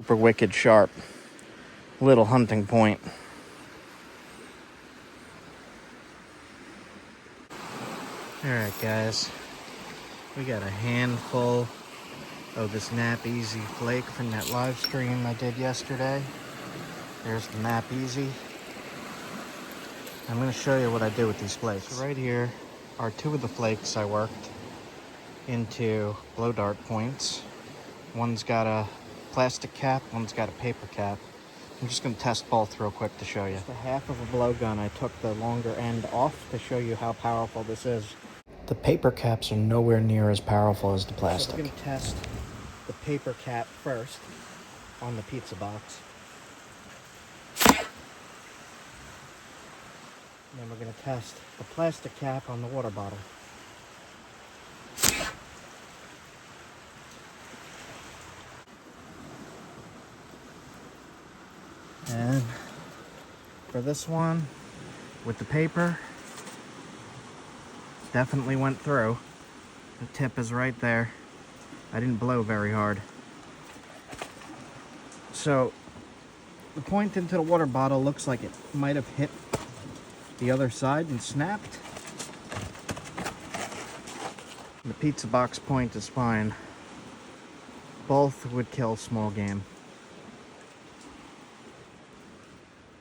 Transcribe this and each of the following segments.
Super wicked sharp little hunting point. Alright guys, we got a handful of this Knap Easy flake from that live stream I did yesterday. There's the Knap Easy. I'm going to show you what I did with these flakes. So right here are two of the flakes I worked into blow dart points. One's got a plastic cap, one's got a paper cap. I'm just going to test both real quick to show you. The half of a blowgun, I took the longer end off to show you how powerful this is. The paper caps are nowhere near as powerful as the plastic. So we're going to test the paper cap first on the pizza box. And then we're going to test the plastic cap on the water bottle. And for this one, with the paper, definitely went through. The tip is right there. I didn't blow very hard. So the point into the water bottle looks like it might have hit the other side and snapped. The pizza box point is fine. Both would kill small game.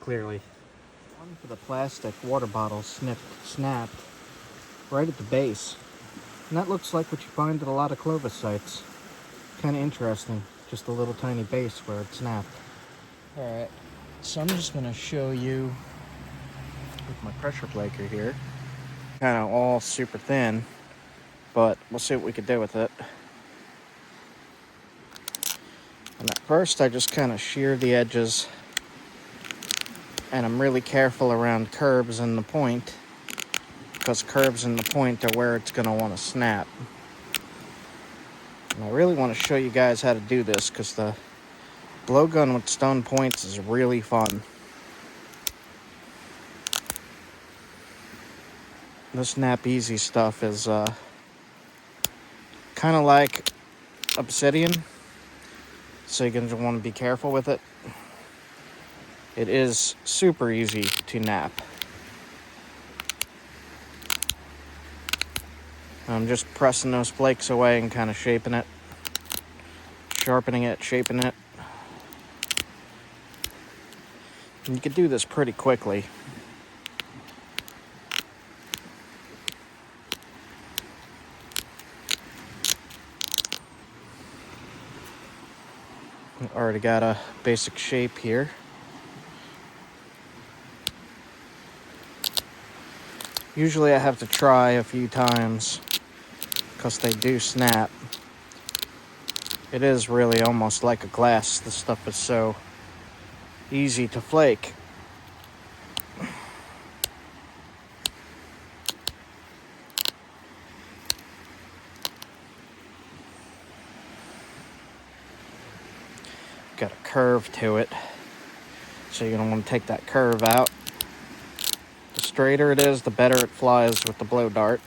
Clearly. One for the plastic water bottle snapped right at the base. And that looks like what you find at a lot of clovis sites. Kind of interesting. Just a little tiny base where it snapped. Alright, so I'm just going to show you with my pressure flaker here. Kind of all super thin, but we'll see what we can do with it. And at first I just kind of shear the edges, and I'm really careful around curves in the point, because curves in the point are where it's going to want to snap. And I really want to show you guys how to do this, because the blowgun with stone points is really fun. This Knap Easy stuff is kind of like obsidian, so you're going to want to be careful with it. It is super easy to knap. I'm just pressing those flakes away and kind of shaping it, sharpening it, shaping it. And you can do this pretty quickly. Already got a basic shape here. Usually I have to try a few times because they do snap. It is really almost like a glass. This stuff is so easy to flake. Got a curve to it, so you're going to want to take that curve out. The straighter it is, the better it flies with the blow dart.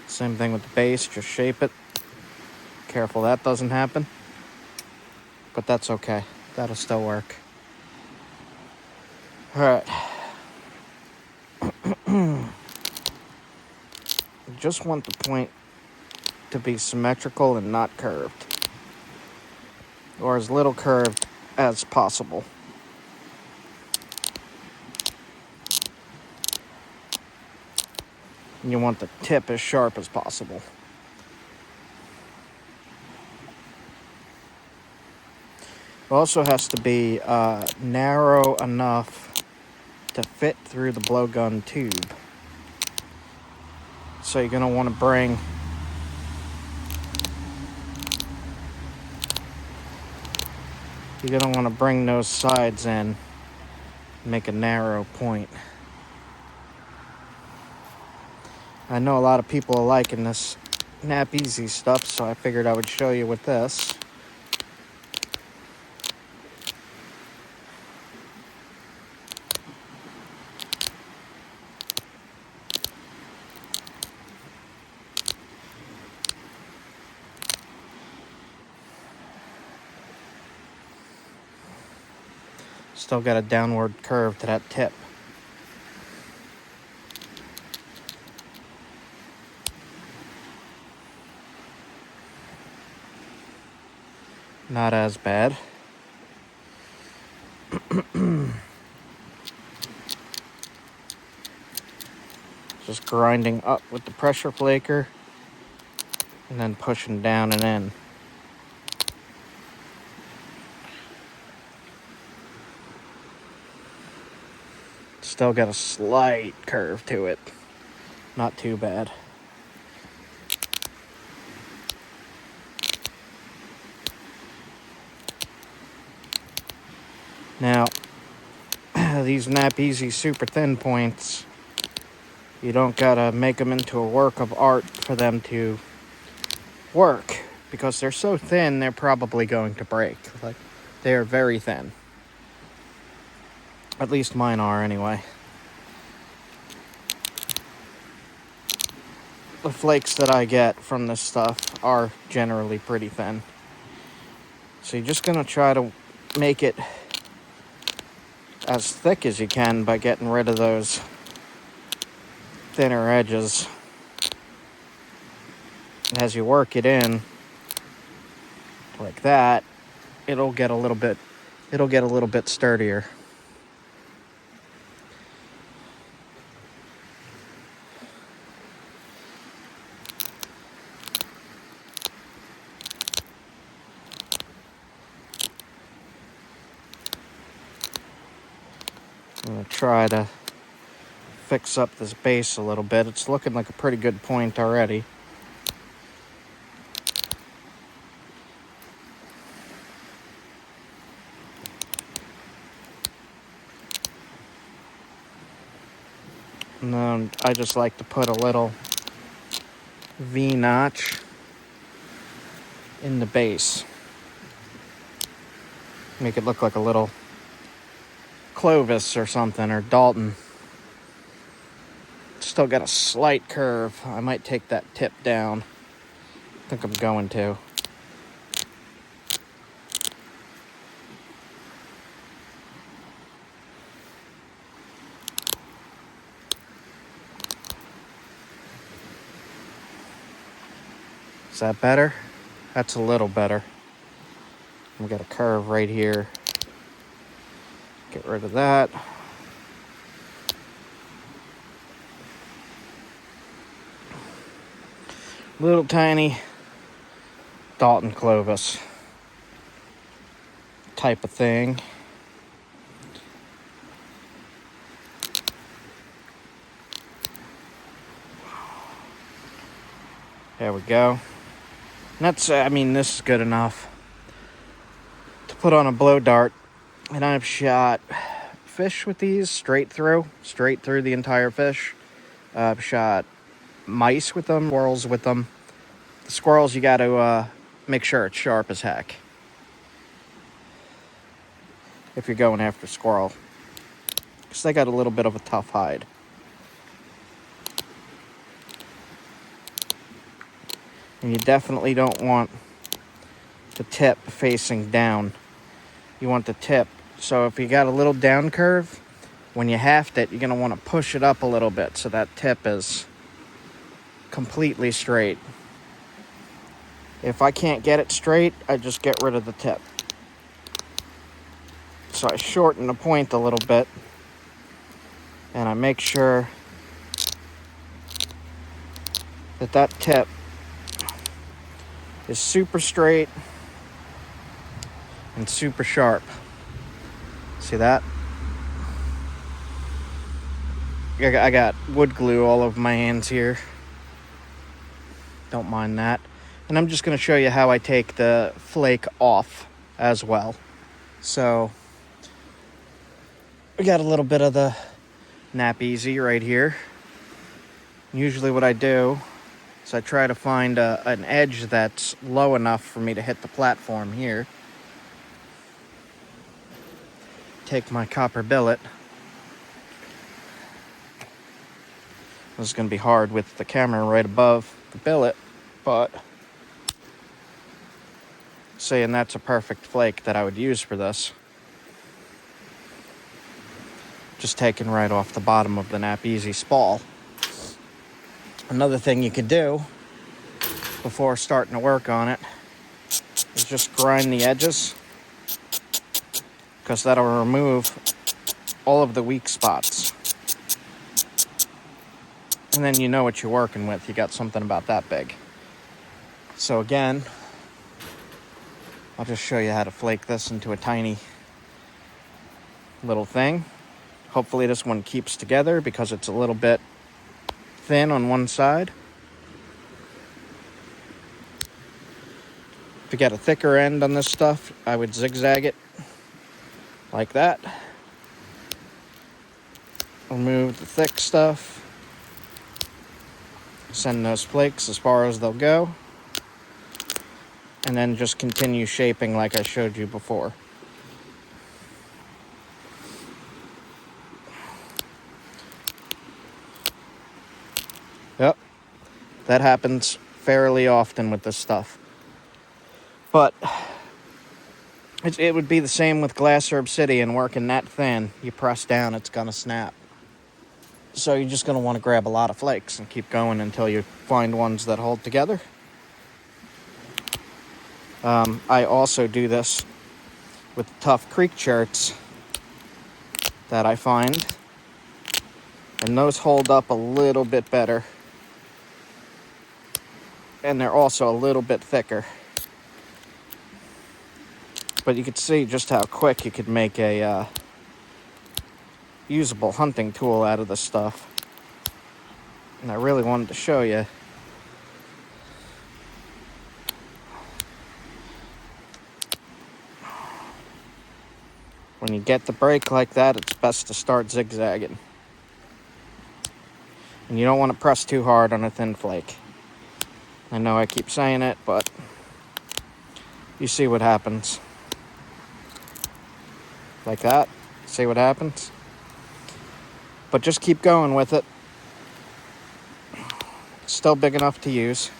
Same thing with the base, just shape it. Careful that doesn't happen, but that's okay. That'll still work. Alright. Just want the point to be symmetrical and not curved, or as little curved as possible. And you want the tip as sharp as possible. It also has to be narrow enough to fit through the blowgun tube. So you're going to want to bring those sides in, make a narrow point. I know a lot of people are liking this Knap Easy stuff, so I figured I would show you with this. Still got a downward curve to that tip. Not as bad. Just grinding up with the pressure flaker and then pushing down and in. Still got a slight curve to it. Not too bad. Now, these Knap Easy super thin points, you don't gotta make them into a work of art for them to work, because they're so thin they're probably going to break. Like, they are very thin. At least mine are anyway. The flakes that I get from this stuff are generally pretty thin. So you're just gonna try to make it as thick as you can by getting rid of those thinner edges. And as you work it in like that, it'll get a little bit sturdier. I'm gonna try to fix up this base a little bit. It's looking like a pretty good point already. And then I just like to put a little V-notch in the base. Make it look like a little Clovis or something, or Dalton. Still got a slight curve. I might take that tip down. I think I'm going to. Is that better? That's a little better. We got a curve right here. Get rid of that. Little tiny Dalton Clovis type of thing. There we go. And that's, I mean, this is good enough to put on a blow dart. And I've shot fish with these straight through the entire fish. I've shot mice with them, squirrels with them. The squirrels, you got to make sure it's sharp as heck if you're going after squirrel, because they got a little bit of a tough hide. And you definitely don't want the tip facing down. You want the tip. So if you got a little down curve, when you haft it, you're going to want to push it up a little bit so that tip is completely straight. If I can't get it straight, I just get rid of the tip. So I shorten the point a little bit, and I make sure that that tip is super straight and super sharp. See that? I got wood glue all over my hands here. Don't mind that. And I'm just going to show you how I take the flake off as well. So we got a little bit of the Knap Easy right here. Usually what I do So I try to find an edge that's low enough for me to hit the platform here. Take my copper billet. This is going to be hard with the camera right above the billet, but saying that's a perfect flake that I would use for this. Just taken right off the bottom of the Knap Easy spall. Another thing you could do before starting to work on it is just grind the edges, because that'll remove all of the weak spots. And then you know what you're working with. You got something about that big. So again, I'll just show you how to flake this into a tiny little thing. Hopefully this one keeps together because it's a little bit thin on one side. To get a thicker end on this stuff, I would zigzag it like that. Remove the thick stuff. Send those flakes as far as they'll go. And then just continue shaping like I showed you before. Yep, that happens fairly often with this stuff. But it would be the same with glass or obsidian. Working that thin, you press down, it's gonna snap. So you're just gonna want to grab a lot of flakes and keep going until you find ones that hold together. I also do this with the tough creek shirts that I find, and those hold up a little bit better, and they're also a little bit thicker. But you could see just how quick you could make a usable hunting tool out of this stuff. And I really wanted to show you. When you get the break like that, it's best to start zigzagging. And you don't want to press too hard on a thin flake. I know I keep saying it, but you see what happens. Like that. See what happens? But just keep going with it. It's still big enough to use.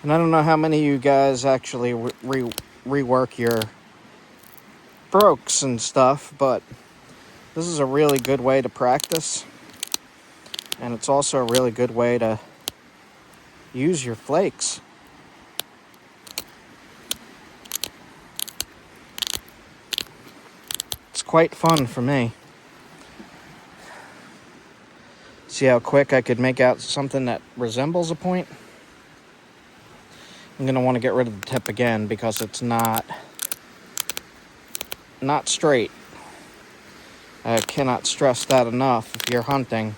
And I don't know how many of you guys actually rework your strokes and stuff, but this is a really good way to practice. And it's also a really good way to use your flakes. It's quite fun for me. See how quick I could make out something that resembles a point? I'm going to want to get rid of the tip again because it's not straight. I cannot stress that enough. If you're hunting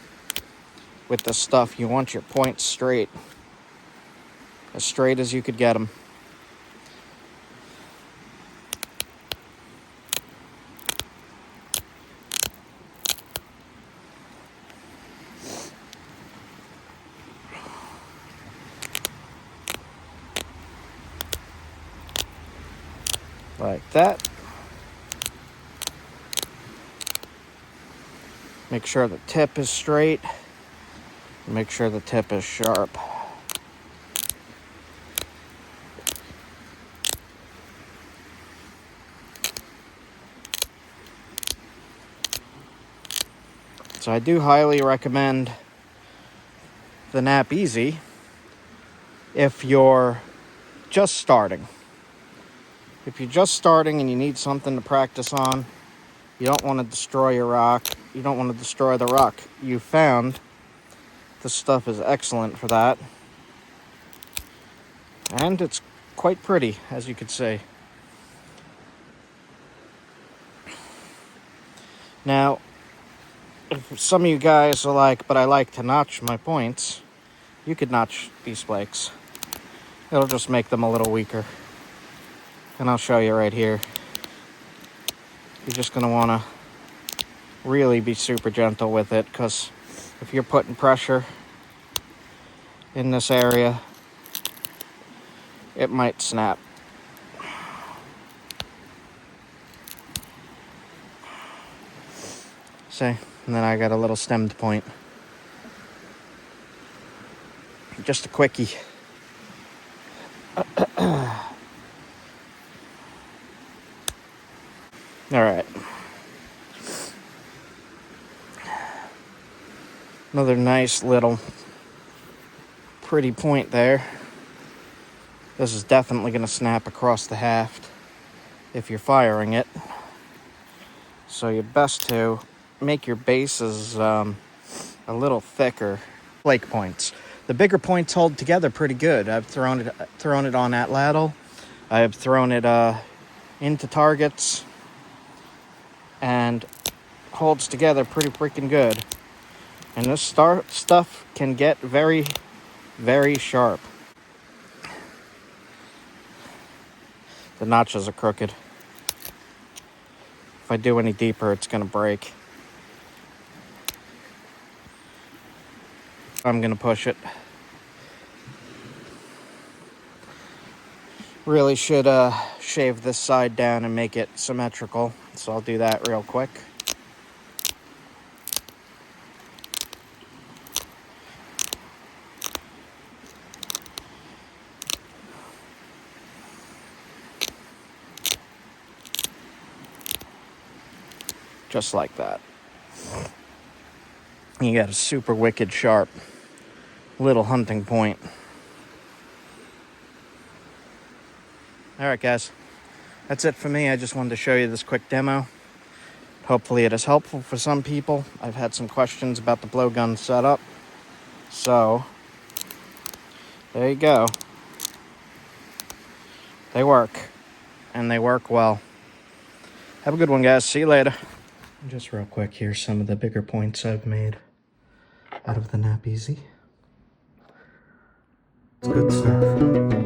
with this stuff, you want your points straight. As straight as you could get them. Like that. Make sure the tip is straight. Make sure the tip is sharp. So I do highly recommend the Knap Easy if you're just starting. If you're just starting and you need something to practice on, you don't want to destroy your rock, you don't want to destroy the rock you found, this stuff is excellent for that. And it's quite pretty, as you could see. Now, if some of you guys are like, but I like to notch my points, you could notch these flakes. It'll just make them a little weaker. And I'll show you right here. you're just going to want to really be super gentle with it, because if you're putting pressure in this area, it might snap. See? And then I got a little stemmed point. Just a quickie. Alright. Another nice little pretty point there. This is definitely going to snap across the haft if you're firing it. So you're best to make your bases a little thicker. Flake points. The bigger points hold together pretty good. I've thrown it on atlatl. I've thrown it into targets, and holds together pretty freaking good. And this stuff can get very, very sharp. The notches are crooked. If I do any deeper, it's going to break. I'm going to push it. Really should shave this side down and make it symmetrical. So I'll do that real quick. Just like that. You got a super wicked sharp little hunting point. Alright guys, that's it for me. I just wanted to show you this quick demo. Hopefully it is helpful for some people. I've had some questions about the blowgun setup. So, there you go. They work. And they work well. Have a good one, guys. See you later. Just real quick, here's some of the bigger points I've made out of the Knap Easy. It's good stuff.